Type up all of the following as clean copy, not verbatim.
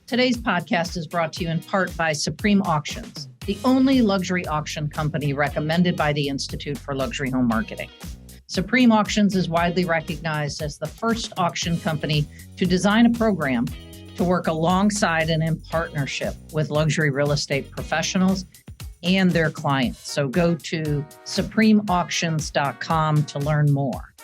Today's podcast is brought to you in part by Supreme Auctions, the only luxury auction company recommended by the Institute for Luxury Home Marketing. Supreme Auctions is widely recognized as the first auction company to design a program to work alongside and in partnership with luxury real estate professionals and their clients. So go to supremeauctions.com to learn more.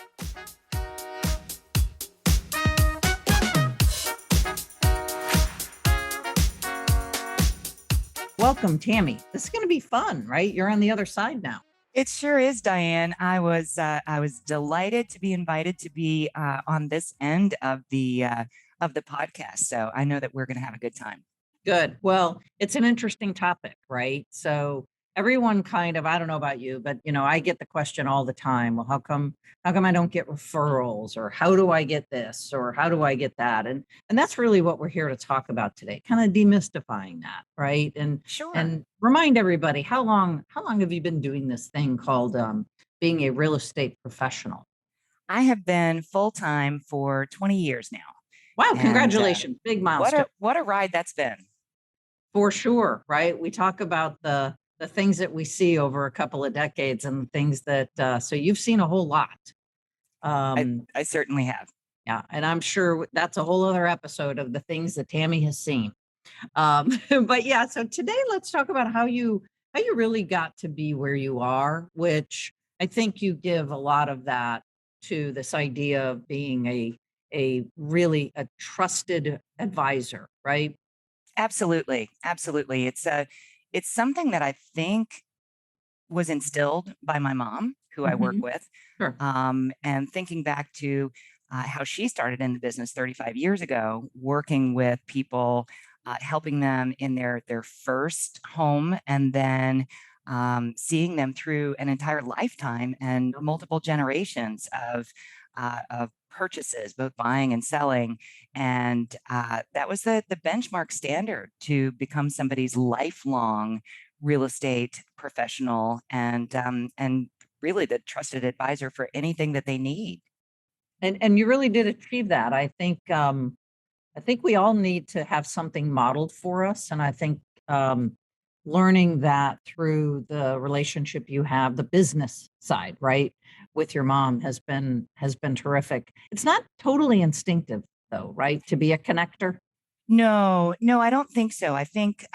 Welcome, Tami. This is going to be fun, right? You're on the other side now. It sure is, Diane. I was delighted to be invited to be on this end of the podcast. So I know that we're going to have a good time. Good. Well, it's an interesting topic, right? So everyone kind of, I don't know about you, but I get the question all the time. Well, how come I don't get referrals, or how do I get this, or how do I get that? And that's really what we're here to talk about today, kind of demystifying that, right? And Sure. And remind everybody, how long have you been doing this thing called being a real estate professional? I have been full-time for 20 years now. Wow, And, congratulations. Big milestone. What a ride that's been. For sure, right? We talk about the things that we see over a couple of decades and things that, so you've seen a whole lot. I certainly have. Yeah, and I'm sure that's a whole other episode of the things that Tami has seen. But yeah, so today let's talk about how you really got to be where you are, which I think you give a lot of that to this idea of being a really a trusted advisor, right? Absolutely. It's something that I think was instilled by my mom, who I work with. Sure. And thinking back to how she started in the business 35 years ago, working with people, helping them in their first home, and then seeing them through an entire lifetime and multiple generations of purchases, both buying and selling. And that was the benchmark standard to become somebody's lifelong real estate professional, and really the trusted advisor for anything that they need. And you really did achieve that. I think we all need to have something modeled for us. And I think learning that through the relationship you have, the business side, right, with your mom has been terrific. It's not totally instinctive though, right, to be a connector? No, I don't think so. I think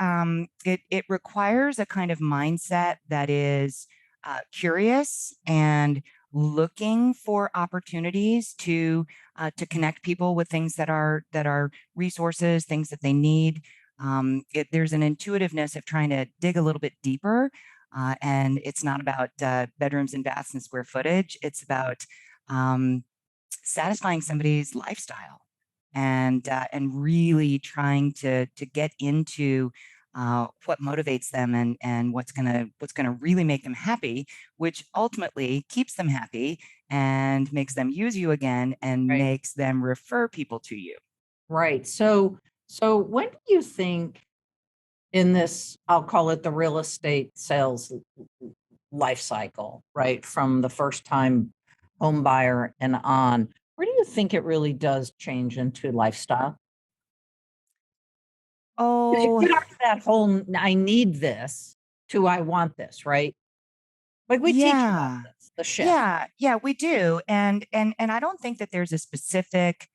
it requires a kind of mindset that is curious and looking for opportunities to connect people with things that are resources, things that they need. There's an intuitiveness of trying to dig a little bit deeper, and it's not about bedrooms and baths and square footage. It's about satisfying somebody's lifestyle, and really trying to get into what motivates them, and what's gonna really make them happy, which ultimately keeps them happy and makes them use you again, and Right. makes them refer people to you. Right. So when do you think in this, I'll call it the real estate sales life cycle, right, from the first time home buyer and on, where do you think it really does change into lifestyle? 'Cause you Oh, get out of that whole I need this to I want this, right? Like we teach about yeah. this, the shift. Yeah, we do. And I don't think that there's a specific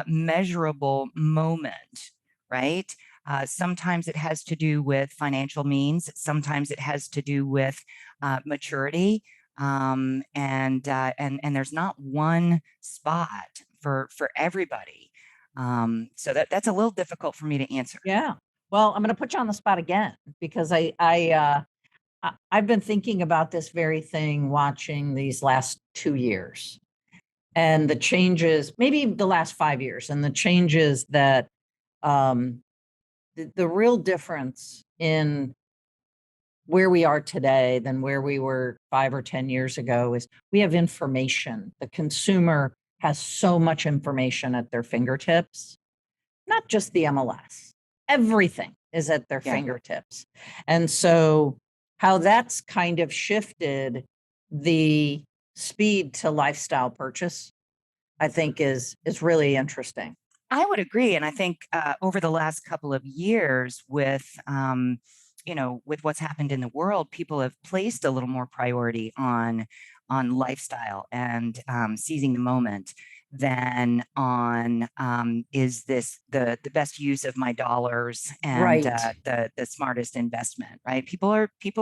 measurable moment, right? Sometimes it has to do with financial means. Sometimes it has to do with maturity. And there's not one spot for everybody. So that's a little difficult for me to answer. Yeah. Well, I'm gonna put you on the spot again because I've been thinking about this very thing watching these last 2 years and the changes, maybe the last 5 years, and the changes that um, the real difference in where we are today than where we were 5 or 10 years ago is we have information. The consumer has so much information at their fingertips, not just the MLS. Everything is at their Yeah. fingertips. And so how that's kind of shifted the speed to lifestyle purchase, I think is really interesting. I would agree. And I think over the last couple of years with what's happened in the world, people have placed a little more priority on lifestyle and seizing the moment than on is this the best use of my dollars and Right. the smartest investment, right? People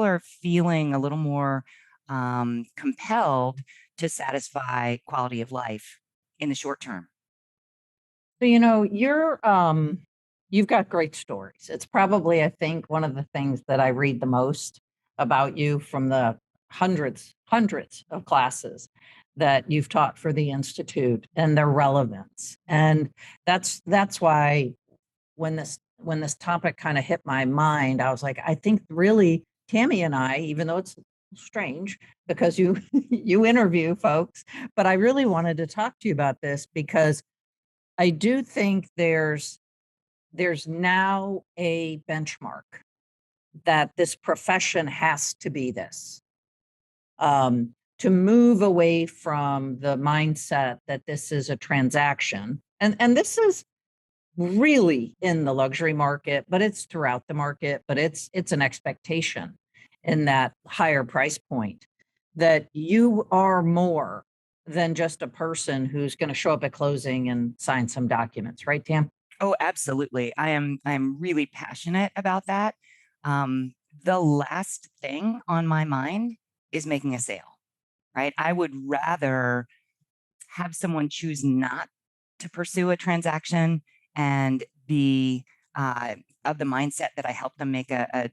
are feeling a little more compelled to satisfy quality of life in the short term. So, you've got great stories. It's probably, I think, one of the things that I read the most about you from the hundreds of classes that you've taught for the Institute and their relevance. And that's why when this topic kind of hit my mind, I was like, I think really Tami and I, even though it's strange because you you interview folks, but I really wanted to talk to you about this because I do think there's now a benchmark that this profession has to be this. To move away from the mindset that this is a transaction, and this is really in the luxury market, but it's throughout the market, but it's an expectation in that higher price point that you are more than just a person who's going to show up at closing and sign some documents, right, Tam? Oh, absolutely. I'm really passionate about that. The last thing on my mind is making a sale, right? I would rather have someone choose not to pursue a transaction and be of the mindset that I help them make a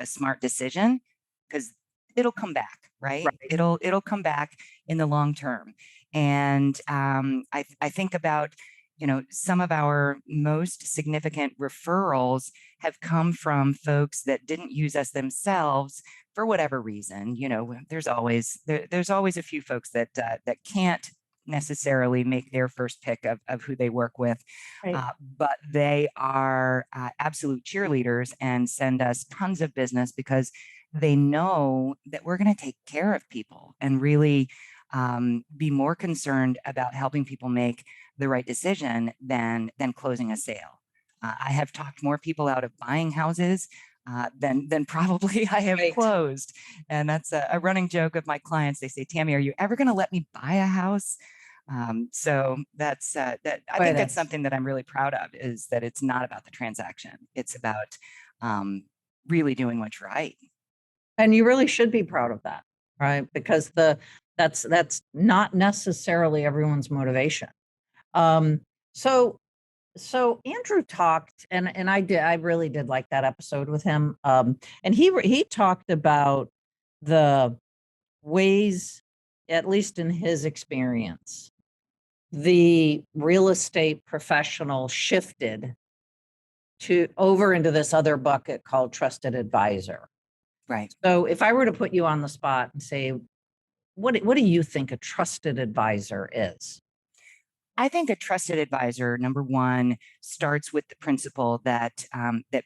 smart decision because it'll come back, right? Right. It'll come back in the long term. And I think about some of our most significant referrals have come from folks that didn't use us themselves for whatever reason. There's always a few folks that can't necessarily make their first pick of who they work with, Right. but they are absolute cheerleaders and send us tons of business because they know that we're going to take care of people and really be more concerned about helping people make the right decision than closing a sale. I have talked more people out of buying houses than probably I have Right. closed, and that's a running joke of my clients. They say, "Tami, are you ever going to let me buy a house?" So that's that. I Boy, think that's that's something that I'm really proud of is that it's not about the transaction. It's about um, really doing what's right. and you really should be proud of that, right? Because that's not necessarily everyone's motivation. Um, so so Andrew talked, and I really did like that episode with him. And he talked about the ways, at least in his experience, the real estate professional shifted to over into this other bucket called trusted advisor. Right. So if I were to put you on the spot and say, what do you think a trusted advisor is? I think a trusted advisor, number one, starts with the principle that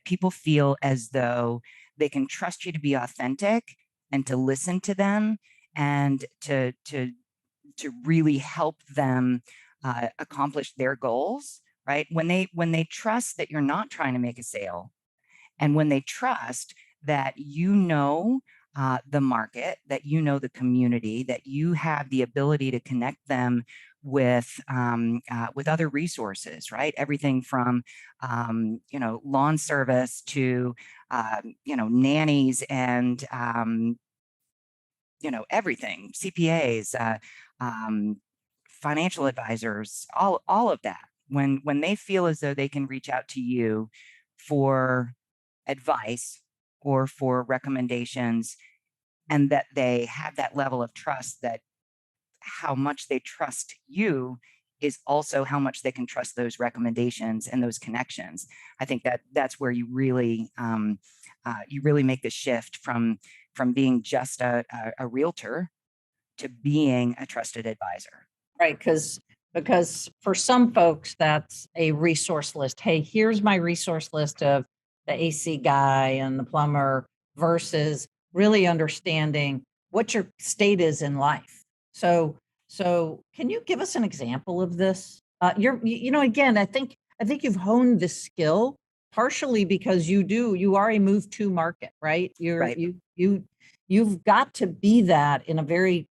people feel as though they can trust you to be authentic and to listen to them and to really help them accomplish their goals. Right when they trust that you're not trying to make a sale, and when they trust that the market, that the community, that you have the ability to connect them with other resources, right? Everything from lawn service to nannies and everything, CPAs, um, financial advisors, all of that. When they feel as though they can reach out to you for advice or for recommendations, and that they have that level of trust, that how much they trust you is also how much they can trust those recommendations and those connections. I think that's where you really make the shift from being just a realtor to being a trusted advisor. Right, because for some folks, that's a resource list. Hey, here's my resource list of the AC guy and the plumber versus really understanding what your state is in life. So can you give us an example of this? Again, I think I think you've honed this skill partially because you are a move to market, right? Right. You've got to be that in a very,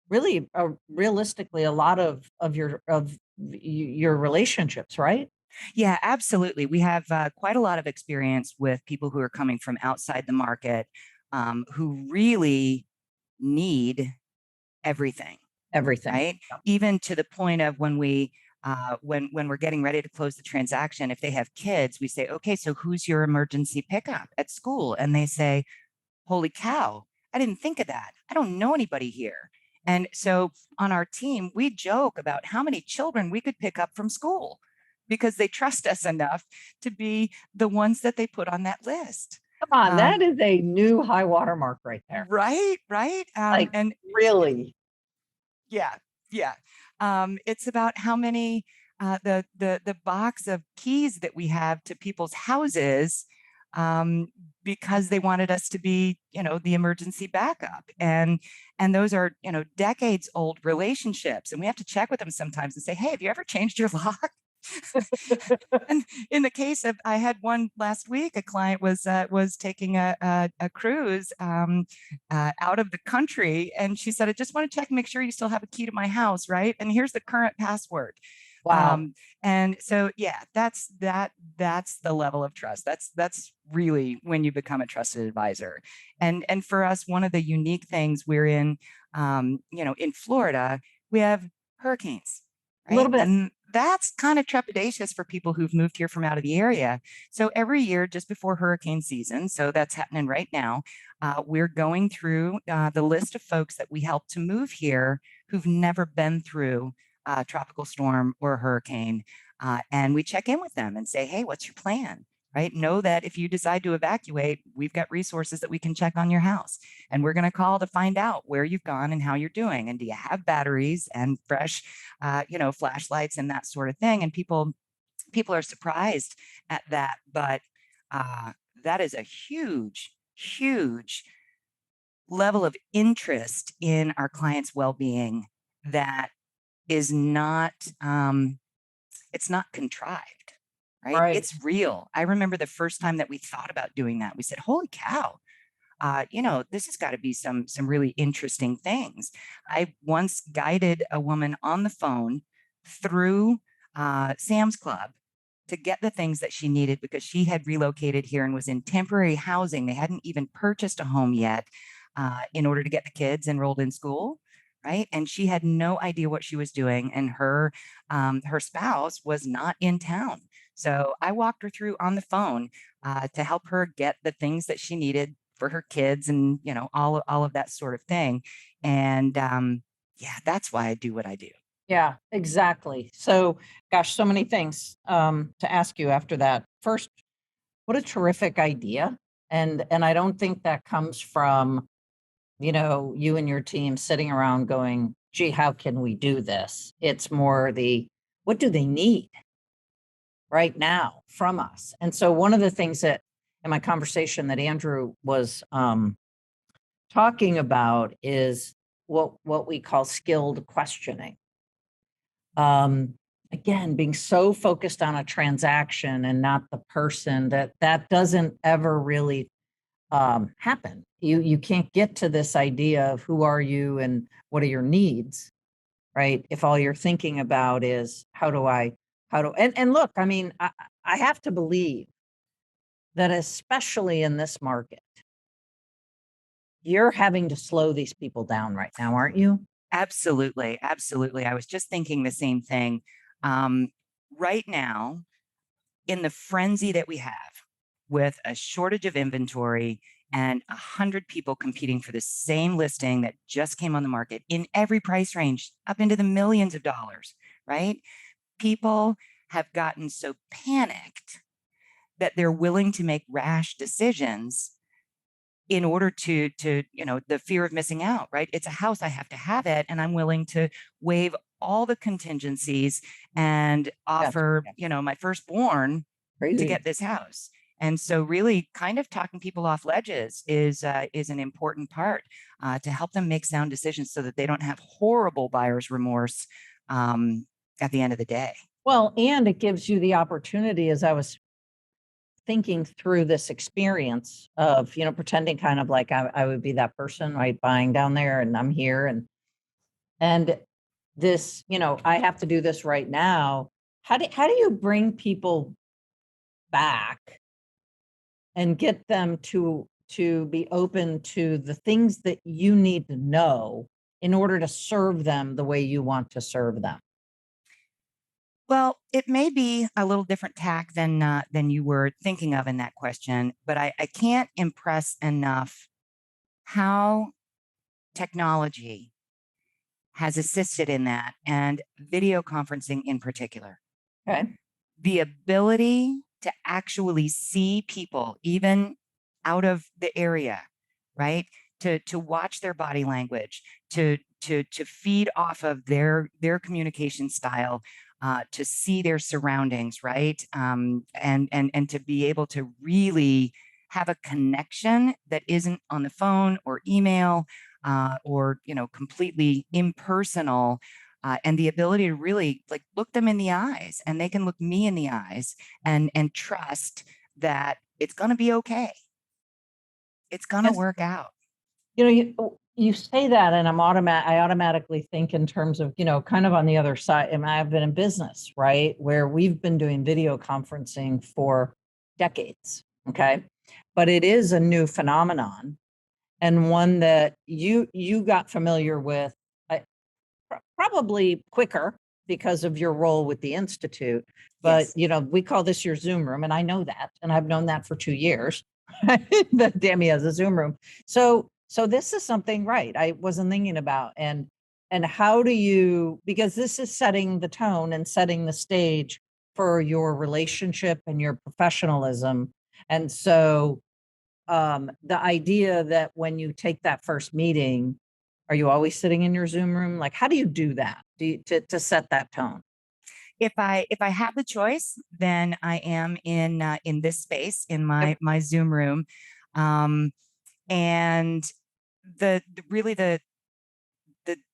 really, realistically, a lot of your relationships, right? Yeah, absolutely. We have quite a lot of experience with people who are coming from outside the market, who really need everything, Everything. right? Even to the point of when when we're getting ready to close the transaction, if they have kids, we say, okay, so who's your emergency pickup at school? And they say, holy cow, I didn't think of that. I don't know anybody here. And so on our team, we joke about how many children we could pick up from school because they trust us enough to be the ones that they put on that list. Come on, that Um, is a new high watermark right there. right, right. Like, And really? yeah, yeah. It's about how many the box of keys that we have to people's houses, um, because they wanted us to be, the emergency backup. And those are, decades old relationships. And we have to check with them sometimes and say, hey, have you ever changed your lock? And in the case of, I had one last week. A client was taking a cruise out of the country, and she said, "I just want to check and make sure you still have a key to my house, right? And here's the current password." Wow. And so, yeah, that's the level of trust. That's really when you become a trusted advisor. And for us, one of the unique things we're in, in Florida, we have hurricanes, A little right? bit. And that's kind of trepidatious for people who've moved here from out of the area. So every year, just before hurricane season, so that's happening right now, we're going through the list of folks that we help to move here who've never been through a tropical storm or a hurricane. And we check in with them and say, hey, what's your plan? Right? Know that if you decide to evacuate, we've got resources that we can check on your house. And we're going to call to find out where you've gone and how you're doing. And do you have batteries and fresh, flashlights and that sort of thing? And people are surprised at that. But that is a huge, huge level of interest in our clients' well-being that is not it's not contrived, right? Right. It's real. I remember the first time that we thought about doing that. We said, holy cow, this has got to be some really interesting things. I once guided a woman on the phone through Sam's Club to get the things that she needed because she had relocated here and was in temporary housing. They hadn't even purchased a home yet, in order to get the kids enrolled in school. Right. And she had no idea what she was doing. And her spouse was not in town. So I walked her through on the phone to help her get the things that she needed for her kids and, all of that sort of thing. And yeah, that's why I do what I do. Yeah, exactly. So, gosh, so many things to ask you after that. First, what a terrific idea. And I don't think that comes from, you and your team sitting around going, gee, how can we do this? It's more what do they need right now from us? And so one of the things that in my conversation that Andrew was talking about is what we call skilled questioning. Again, being so focused on a transaction and not the person, that doesn't ever really happen. You can't get to this idea of who are you and what are your needs, right? If all you're thinking about is and look, I mean, I have to believe that especially in this market, you're having to slow these people down right now, aren't you? Absolutely. Absolutely. I was just thinking the same thing. Um, right now, in the frenzy that we have with a shortage of inventory and 100 people competing for the same listing that just came on the market in every price range up into the millions of dollars, right? People have gotten so panicked that they're willing to make rash decisions in order to the fear of missing out, right? It's a house, I have to have it, and I'm willing to waive all the contingencies and Yes. offer my firstborn to Crazy. get this house. And so really kind of talking people off ledges is an important part, to help them make sound decisions so that they don't have horrible buyer's remorse, at the end of the day. Well, and it gives you the opportunity, as I was thinking through this experience of, pretending kind of like I would be that person, right, buying down there and I'm here and this, I have to do this right now. How do you bring people back and get them to be open to the things that you need to know in order to serve them the way you want to serve them? Well, it may be a little different tack than you were thinking of in that question, but I can't impress enough how technology has assisted in that, and video conferencing in particular. Okay. The ability to actually see people, even out of the area, right? To watch their body language, to feed off of their communication style, to see their surroundings, right? And to be able to really have a connection that isn't on the phone or email, or completely impersonal, and the ability to really like look them in the eyes, and they can look me in the eyes and trust that it's going to be okay. It's going to Yes. work out. You say that, and I automatically think in terms of, kind of on the other side. And I've been in business, right, where we've been doing video conferencing for decades. Okay. But it is a new phenomenon, and one that you got familiar with, probably quicker because of your role with the Institute. But, Yes. we call this your Zoom room. And I know that, and I've known that for 2 years, that Dami has a Zoom room. So this is something, right, I wasn't thinking about. And how do you, because this is setting the tone and setting the stage for your relationship and your professionalism. And so the idea that when you take that first meeting, are you always sitting in your Zoom room? Like, how do you do that to set that tone? If I have the choice, then I am in this space in Yep. my Zoom room, um, and really the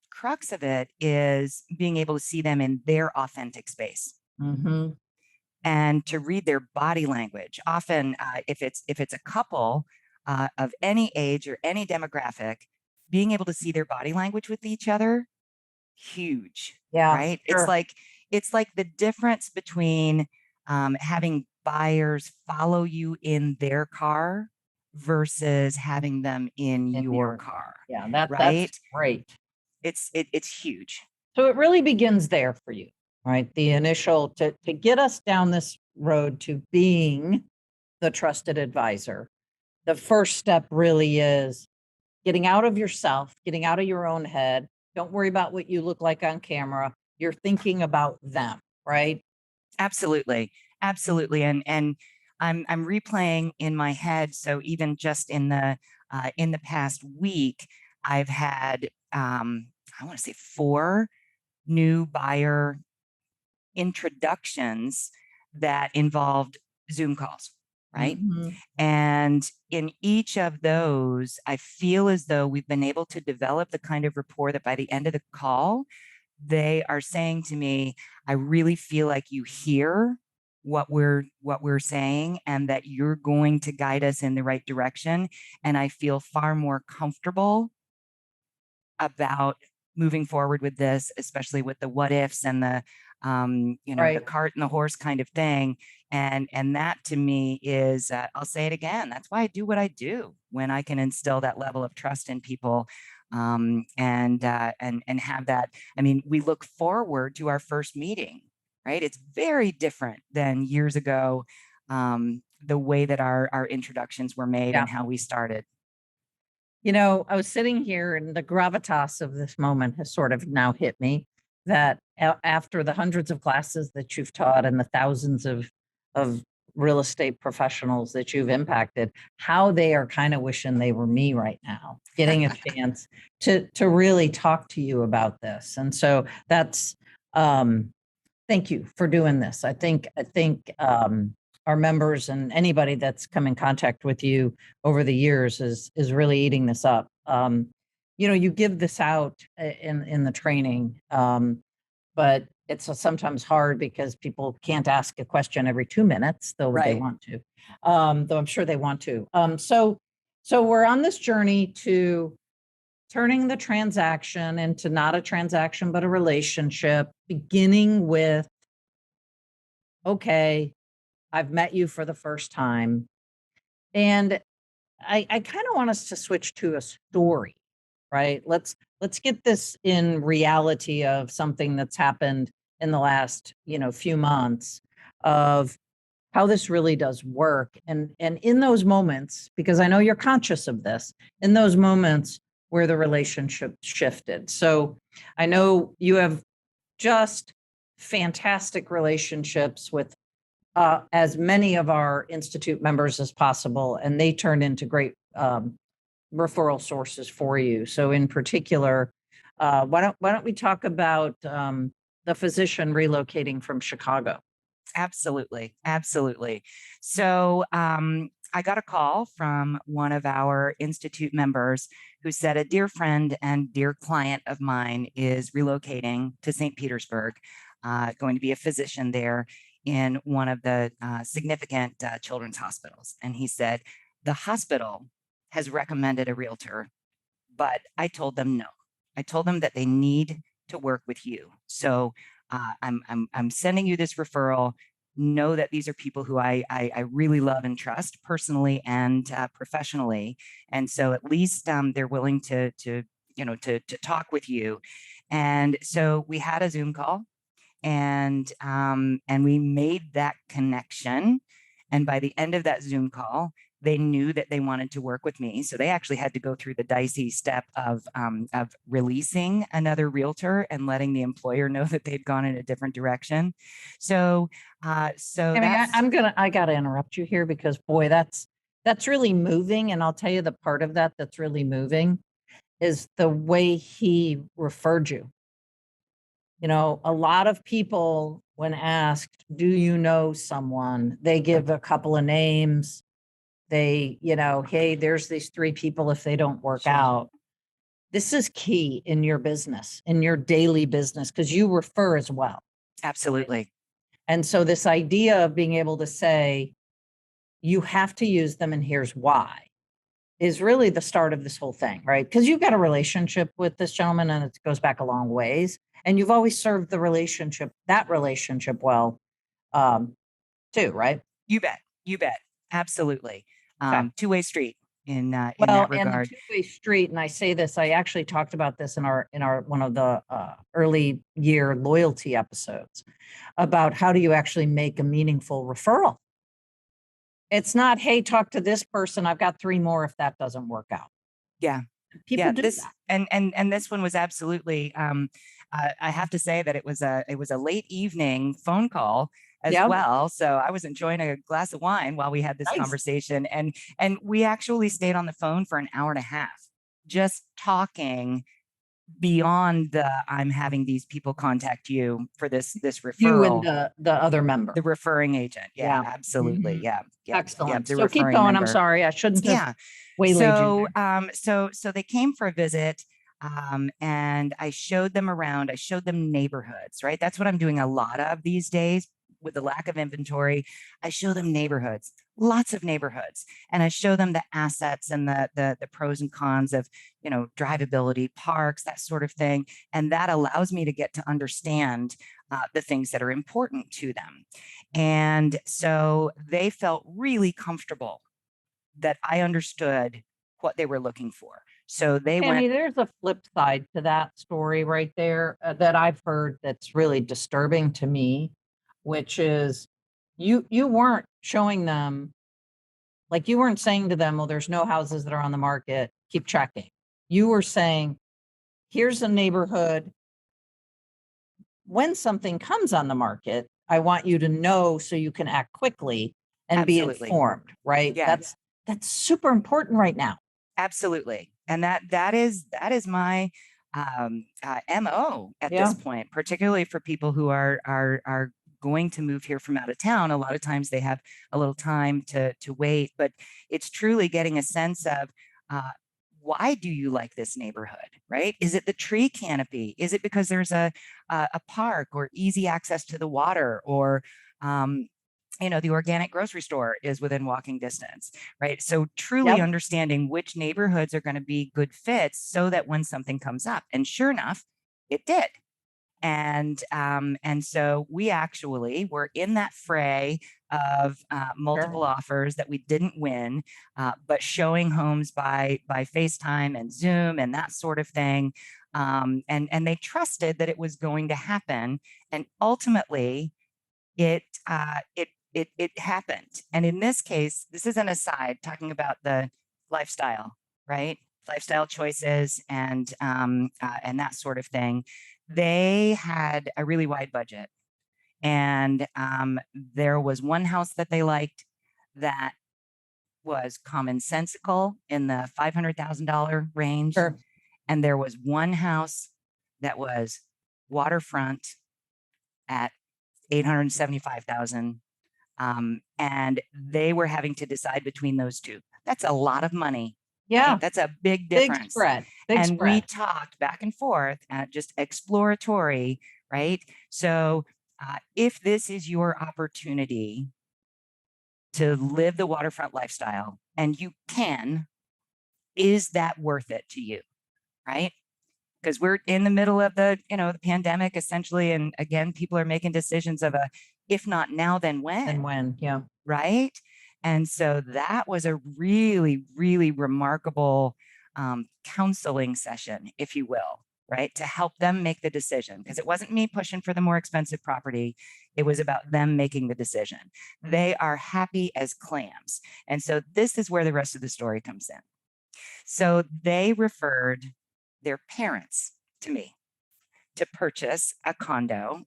crux of it is being able to see them in their authentic space Mm-hmm. and to read their body language. Often, if it's a couple of any age or any demographic, being able to see their body language with each other, huge, Yeah, right? sure. It's like the difference between having buyers follow you in their car versus having them in In your your, car, yeah, that's right? great. It's huge. So it really begins there for you, right? The initial to get us down this road to being the trusted advisor. The first step really is getting out of yourself, getting out of your own head. Don't worry about what you look like on camera. You're thinking about them, right? Absolutely. Absolutely. And I'm replaying in my head. So even just in the past week, I've had I want to say 4 new buyer introductions that involved Zoom calls, right? Mhm. And in each of those, I feel as though we've been able to develop the kind of rapport that by the end of the call, they are saying to me, I really feel like you hear what we're saying and that you're going to guide us in the right direction. And I feel far more comfortable about moving forward with this, especially with the what ifs and the Right. cart and the horse kind of thing. And that to me is, I'll say it again. That's why I do what I do, when I can instill that level of trust in people, and have that. I mean, we look forward to our first meeting, right? It's very different than years ago. The way that our introductions were made Yeah. and how we started. I was sitting here and the gravitas of this moment has sort of now hit me that after the hundreds of classes that you've taught and the thousands of real estate professionals that you've impacted, how they are kind of wishing they were me right now, getting a chance to really talk to you about this. And so that's thank you for doing this. I think our members and anybody that's come in contact with you over the years is really eating this up. You give this out in the training, but it's sometimes hard because people can't ask a question every 2 minutes, though they Right. want to. Though I'm sure they want to. So we're on this journey to turning the transaction into not a transaction, but a relationship, beginning with, okay, I've met you for the first time. And I kind of want us to switch to a story, right? Let's get this in reality of something that's happened in the last, few months of how this really does work. And in those moments, because I know you're conscious of this, in those moments where the relationship shifted. So I know you have just fantastic relationships with as many of our institute members as possible, and they turn into great referral sources for you. So, in particular, why don't we talk about the physician relocating from Chicago? Absolutely. Absolutely. So I got a call from one of our institute members who said a dear friend and dear client of mine is relocating to St. Petersburg, going to be a physician there in one of the significant children's hospitals. And he said, the hospital has recommended a realtor, but I told them no. I told them that they need to work with you. So I'm sending you this referral. Know that these are people who I really love and trust personally and professionally, and so at least they're willing to talk with you. And so we had a Zoom call, and we made that connection. And by the end of that Zoom call, they knew that they wanted to work with me. So they actually had to go through the dicey step of releasing another realtor and letting the employer know that they'd gone in a different direction. So, I mean, I gotta interrupt you here because boy, that's really moving. And I'll tell you the part of that that's really moving is the way he referred you. A lot of people, when asked, do you know someone? They give a couple of names. They, hey, there's these 3 people if they don't work Sure. out. This is key in your business, in your daily business, because you refer as well. Absolutely. And so this idea of being able to say, you have to use them and here's why is really the start of this whole thing, right? Because you've got a relationship with this gentleman and it goes back a long ways. And you've always served that relationship well, too, right? You bet. You bet. Absolutely. Okay. Two-way street in Well, that and the regard. two-way street, and I say this, I actually talked about this in our one of the early year loyalty episodes about how do you actually make a meaningful referral. It's not, hey, talk to this person. I've got 3 more if that doesn't work out. Yeah. People Yeah, do this that. and this one was absolutely. I have to say that it was a late evening phone call as Yeah. well. So I was enjoying a glass of wine while we had this Nice. conversation, and we actually stayed on the phone for an hour and a half, just talking beyond the I'm having these people contact you for this You and referral. the other member. The referring agent. Yeah, Yeah. absolutely. Mhm. Yeah. Yep. Yep. Excellent. The So keep referring going. I'm member. sorry. I shouldn't have Yeah. waylaid you So, there. so they came for a visit, and I showed them around. I showed them neighborhoods, right? That's what I'm doing a lot of these days with the lack of inventory. I show them neighborhoods, lots of neighborhoods, and I show them the assets and the pros and cons of, drivability, parks, that sort of thing. And that allows me to get to understand the things that are important to them. And so they felt really comfortable that I understood what they were looking for. So they Tammy, went. there's a flip side to that story right there that I've heard that's really disturbing to me, which is you weren't showing them, like you weren't saying to them, well, there's no houses that are on the market, keep checking. You were saying, here's a neighborhood. When something comes on the market, I want you to know so you can act quickly and be Absolutely. informed, right? Yeah. That's super important right now. Absolutely. And that is my MO at Yeah. this point, particularly for people who are going to move here from out of town. A lot of times they have a little time to wait, but it's truly getting a sense of why do you like this neighborhood, right? Is it the tree canopy? Is it because there's a park or easy access to the water, or the organic grocery store is within walking distance, right? So truly Yep. understanding which neighborhoods are going to be good fits so that when something comes up, and sure enough, it did. And so we actually were in that fray of multiple offers that we didn't win, but showing homes by FaceTime and Zoom and that sort of thing. And they trusted that it was going to happen. And ultimately, it happened. And in this case, this is an aside talking about the lifestyle, right? Lifestyle choices and that sort of thing. They had a really wide budget, and there was one house that they liked that was commonsensical in the $500,000 range, Sure. and there was one house that was waterfront at 875,000. And they were having to decide between those two. That's a lot of money. Yeah. Right? That's a big Big difference. spread. Big And we spread. talked back and forth, just exploratory, right? So if this is your opportunity to live the waterfront lifestyle, and you can, is that worth it to you? Right? Because we're in the middle of the pandemic essentially. And again, people are making decisions of if not now, then when? And when, yeah. Right. And so that was a really, really remarkable counseling session, if you will, right? To help them make the decision, because it wasn't me pushing for the more expensive property. It was about them making the decision. They are happy as clams. And so this is where the rest of the story comes in. So they referred their parents to me to purchase a condo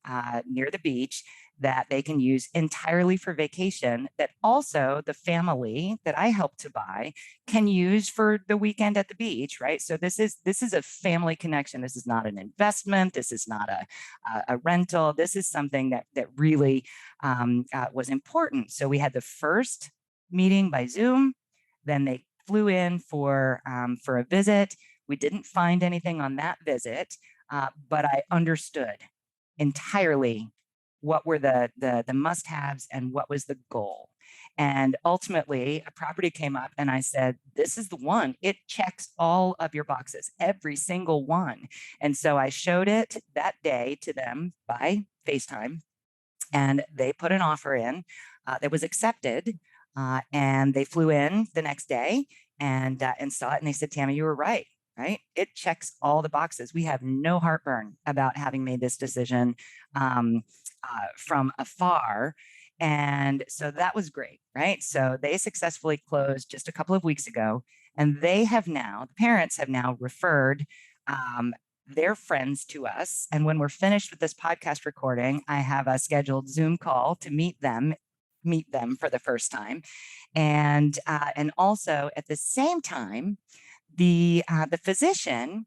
near the beach that they can use entirely for vacation, that also the family that I helped to buy can use for the weekend at the beach, right? So this is a family connection. This is not an investment. This is not a rental. This is something that really was important. So we had the first meeting by Zoom. Then they flew in for a visit. We didn't find anything on that visit, but I understood entirely what were the must-haves and what was the goal. And ultimately, a property came up, and I said, "This is the one. It checks all of your boxes, every single one." And so I showed it that day to them by FaceTime, and they put an offer in that was accepted. And they flew in the next day and saw it, and they said, "Tami, you were right. Right? It checks all the boxes. We have no heartburn about having made this decision from afar." And so that was great, right? So they successfully closed just a couple of weeks ago, and the parents have now referred their friends to us. And when we're finished with this podcast recording, I have a scheduled Zoom call to meet them for the first time. And also at the same time, the physician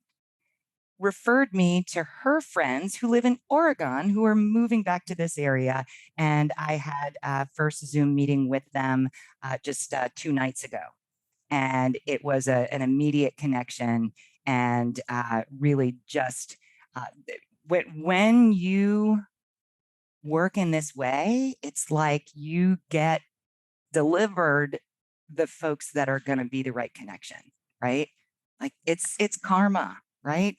referred me to her friends who live in Oregon, who are moving back to this area. And I had a first Zoom meeting with them just 2 nights ago. And it was an immediate connection, and really just when you work in this way, it's like you get delivered the folks that are going to be the right connection, right? Like it's karma, right?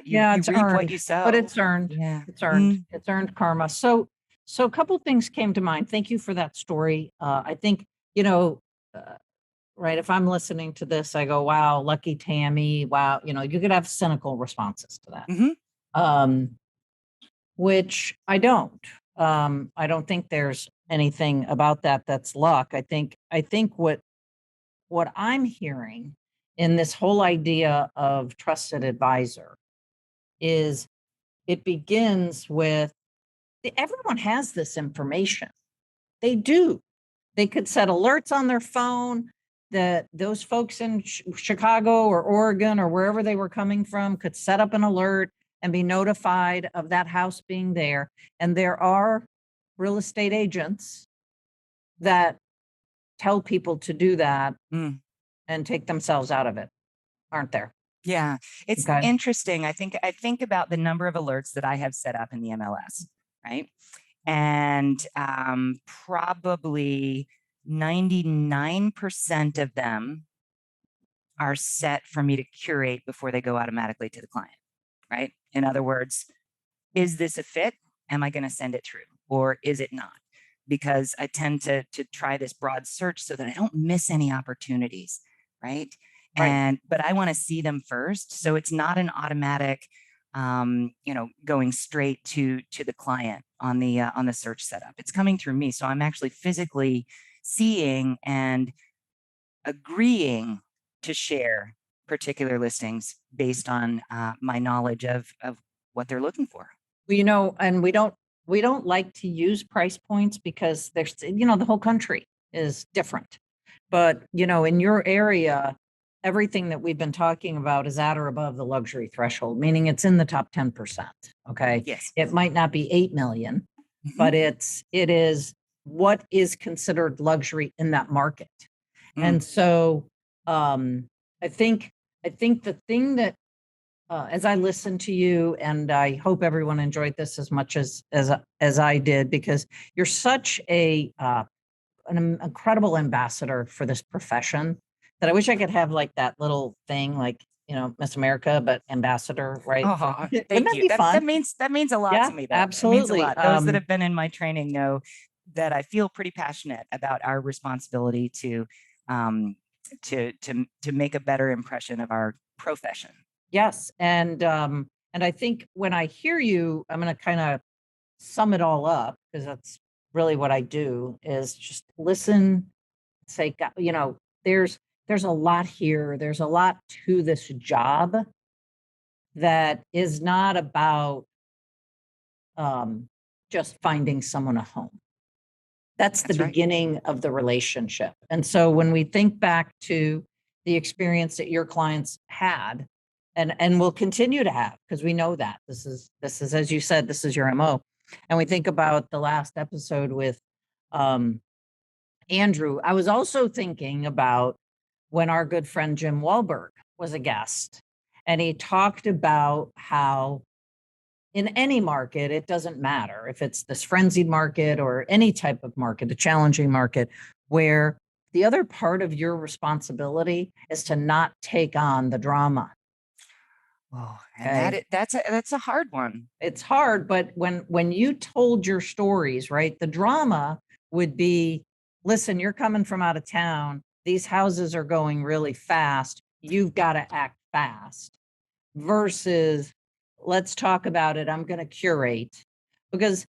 You It's reap what earned, you sow. but it's earned. Yeah. It's earned. It's earned karma. So a couple things came to mind. Thank you for that story. I think, right, if I'm listening to this, I go, wow, lucky Tami. Wow. You could have cynical responses to that. Which I don't. I don't think there's anything about that that's luck. I think what I'm hearing in this whole idea of trusted advisor is it begins with everyone has this information. They do. They could set alerts on their phone that those folks in Chicago or Oregon or wherever they were coming from could set up an alert and be notified of that house being there. And there are real estate agents that tell people to do that and take themselves out of it. aren't there? Yeah, it's Okay. interesting. I think about the number of alerts that I have set up in the MLS, right? And probably 99% of them are set for me to curate before they go automatically to the client, right? In other words, is this a fit? Am I going to send it through or is it not? Because I tend to try this broad search so that I don't miss any opportunities, right? Right. But I want to see them first. So it's not an automatic, going straight to the client on the search setup. It's coming through me. So I'm actually physically seeing and agreeing to share particular listings based on my knowledge of what they're looking for. Well, and we don't like to use price points because there's, the whole country is different. But, in your area, everything that we've been talking about is at or above the luxury threshold, meaning it's in the top 10%. Okay. Yes. It might not be 8 million, but it is what is considered luxury in that market. And so I think the thing that as I listened to you, and I hope everyone enjoyed this as much as I did, because you're such an incredible ambassador for this profession that I wish I could have like that little thing, like Miss America, but ambassador, right? Oh, Wouldn't thank that you. be That fun? means a lot Yeah, to me, though. It means a absolutely. lot. Those that have been in my training know that I feel pretty passionate about our responsibility um, to make a better impression of our profession. Yes, and I think when I hear you, I'm going to kind of sum it all up because that's really what I do is just listen, say, there's a lot here. There's a lot to this job that is not about um, just finding someone a home. That's the That's right. beginning of the relationship. And so when we think back to the experience that your clients had and will continue to have, because we know that this is, as you said, this is your MO. And we think about the last episode with um, Andrew. I was also thinking about when our good friend Jim Wahlberg was a guest, and he talked about how in any market, it doesn't matter if it's this frenzied market or any type of market, a challenging market, where the other part of your responsibility is to not take on the drama. Oh, and Okay. that's a hard one. It's hard, but when you told your stories, right, the drama would be, listen, you're coming from out of town. These houses are going really fast. You've got to act fast versus let's talk about it. I'm going to curate because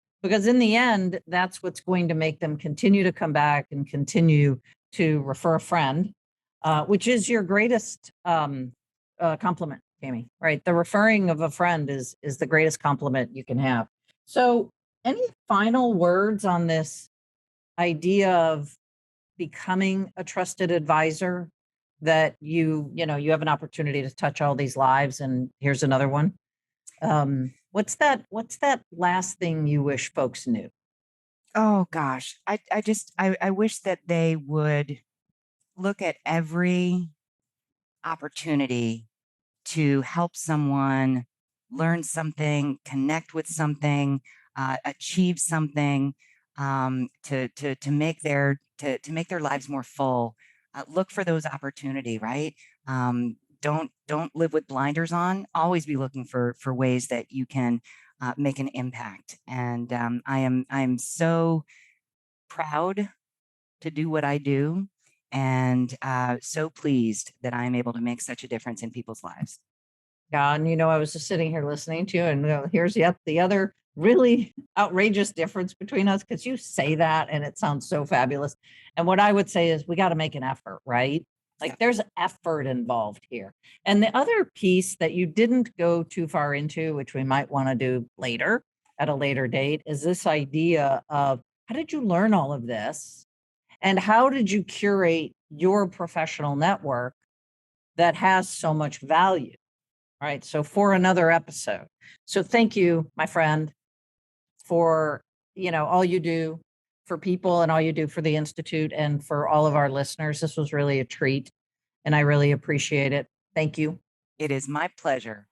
in the end, that's what's going to make them continue to come back and continue to refer a friend, which is your greatest compliment, Tami, right? The referring of a friend is the greatest compliment you can have. So any final words on this idea of becoming a trusted advisor that you have an opportunity to touch all these lives, and here's another one. What's that last thing you wish folks knew? Oh gosh, I wish that they would look at every opportunity to help someone learn something, connect with something, achieve something, to make their lives more full. Look for those opportunity, right? Don't live with blinders on. Always be looking for ways that you can make an impact. And I am so proud to do what I do, and so pleased that I am able to make such a difference in people's lives. Yeah, and I was just sitting here listening to you, and here's yet the other really outrageous difference between us because you say that and it sounds so fabulous. And what I would say is we got to make an effort, right? Like Yep. there's effort involved here. And the other piece that you didn't go too far into, which we might want to do later at a later date, is this idea of how did you learn all of this? And how did you curate your professional network that has so much value? Right. So for another episode. So thank you, my friend, for all you do for people and all you do for the Institute and for all of our listeners. This was really a treat and I really appreciate it. Thank you. It is my pleasure.